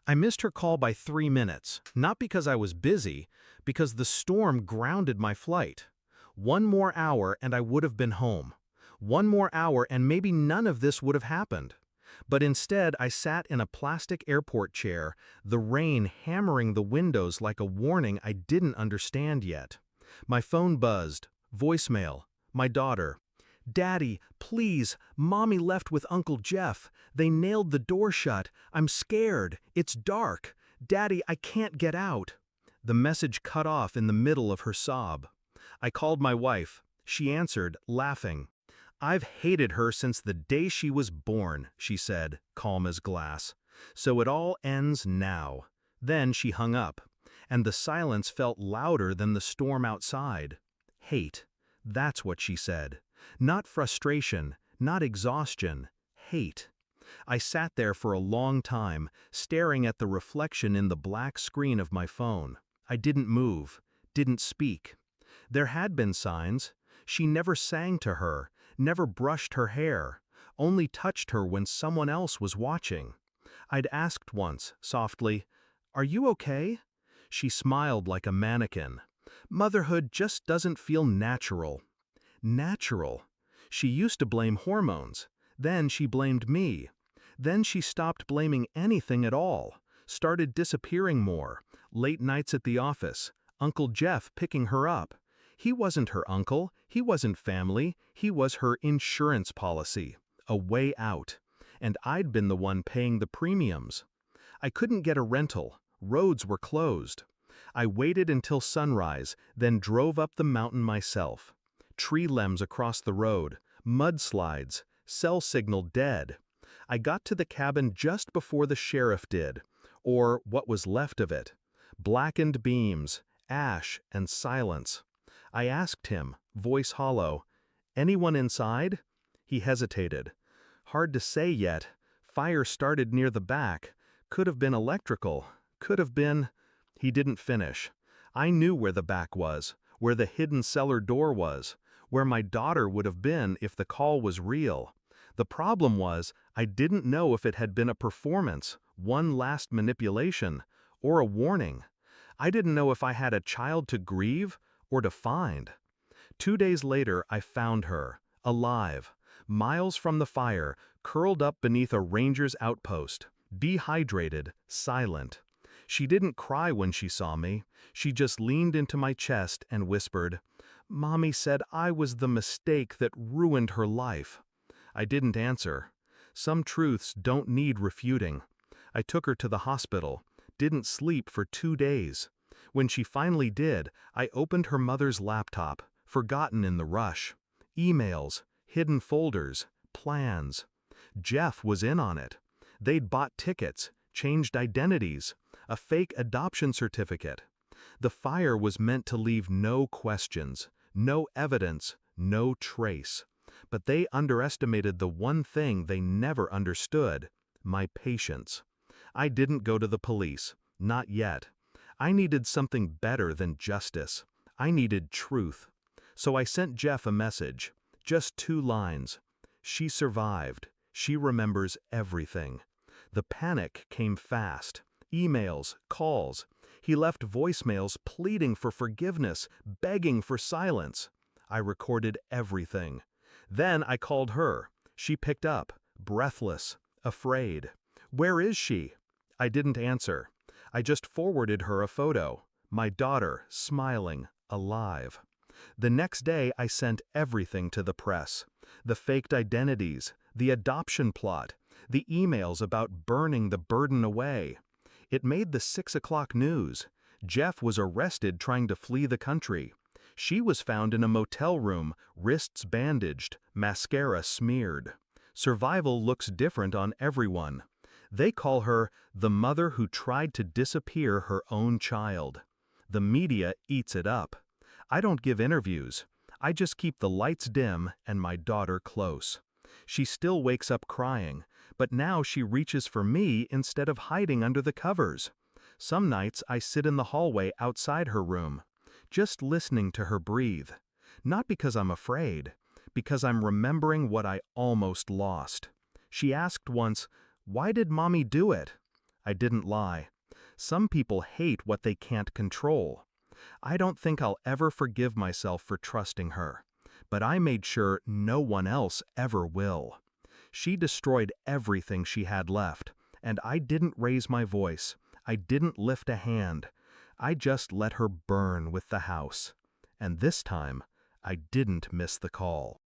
I missed her call by 3 minutes, not because I was busy, because the storm grounded my flight. One more hour and I would have been home. One more hour and maybe none of this would have happened. But instead, I sat in a plastic airport chair, the rain hammering the windows like a warning I didn't understand yet. My phone buzzed. Voicemail. My daughter. "Daddy, please, Mommy left with Uncle Jeff. They nailed the door shut. I'm scared. It's dark. Daddy, I can't get out." The message cut off in the middle of her sob. I called my wife. She answered, laughing. "I've hated her since the day she was born," she said, calm as glass. "So it all ends now." Then she hung up, and the silence felt louder than the storm outside. Hate. That's what she said. Not frustration, not exhaustion, hate. I sat there for a long time, staring at the reflection in the black screen of my phone. I didn't move, didn't speak. There had been signs. She never sang to her, never brushed her hair, only touched her when someone else was watching. I'd asked once, softly, "Are you okay?" She smiled like a mannequin. Motherhood just doesn't feel natural. Natural. She used to blame hormones. Then she blamed me. Then she stopped blaming anything at all, started disappearing more, late nights at the office, Uncle Jeff picking her up. He wasn't her uncle, he wasn't family, he was her insurance policy, a way out. And I'd been the one paying the premiums. I couldn't get a rental, roads were closed. I waited until sunrise, then drove up the mountain myself. Tree limbs across the road, mudslides, cell signal dead. I got to the cabin just before the sheriff did, or what was left of it. Blackened beams, ash, and silence. I asked him, voice hollow, "Anyone inside?" He hesitated. "Hard to say yet. Fire started near the back. Could have been electrical. Could have been—" He didn't finish. I knew where the back was, where the hidden cellar door was, where my daughter would have been if the call was real. The problem was, I didn't know if it had been a performance, one last manipulation, or a warning. I didn't know if I had a child to grieve or to find. 2 days later, I found her, alive, miles from the fire, curled up beneath a ranger's outpost, dehydrated, silent. She didn't cry when she saw me. She just leaned into my chest and whispered, "Mommy said I was the mistake that ruined her life." I didn't answer. Some truths don't need refuting. I took her to the hospital, didn't sleep for 2 days. When she finally did, I opened her mother's laptop, forgotten in the rush. Emails, hidden folders, plans. Jeff was in on it. They'd bought tickets, changed identities, a fake adoption certificate. The fire was meant to leave no questions, no evidence, no trace. But they underestimated the one thing they never understood: my patience. I didn't go to the police, not yet. I needed something better than justice. I needed truth. So I sent Jeff a message, just 2 lines. She survived. She remembers everything. The panic came fast. Emails, calls. He left voicemails pleading for forgiveness, begging for silence. I recorded everything. Then I called her. She picked up, breathless, afraid. "Where is she?" I didn't answer. I just forwarded her a photo. My daughter, smiling, alive. The next day I sent everything to the press. The faked identities, the adoption plot, the emails about burning the burden away. It made the 6 o'clock news. Jeff was arrested trying to flee the country. She was found in a motel room, wrists bandaged, mascara smeared. Survival looks different on everyone. They call her the mother who tried to disappear her own child. The media eats it up. I don't give interviews. I just keep the lights dim and my daughter close. She still wakes up crying, but now she reaches for me instead of hiding under the covers. Some nights I sit in the hallway outside her room, just listening to her breathe. Not because I'm afraid, because I'm remembering what I almost lost. She asked once, "Why did Mommy do it?" I didn't lie. Some people hate what they can't control. I don't think I'll ever forgive myself for trusting her. But I made sure no one else ever will. She destroyed everything she had left, and I didn't raise my voice. I didn't lift a hand. I just let her burn with the house. And this time, I didn't miss the call.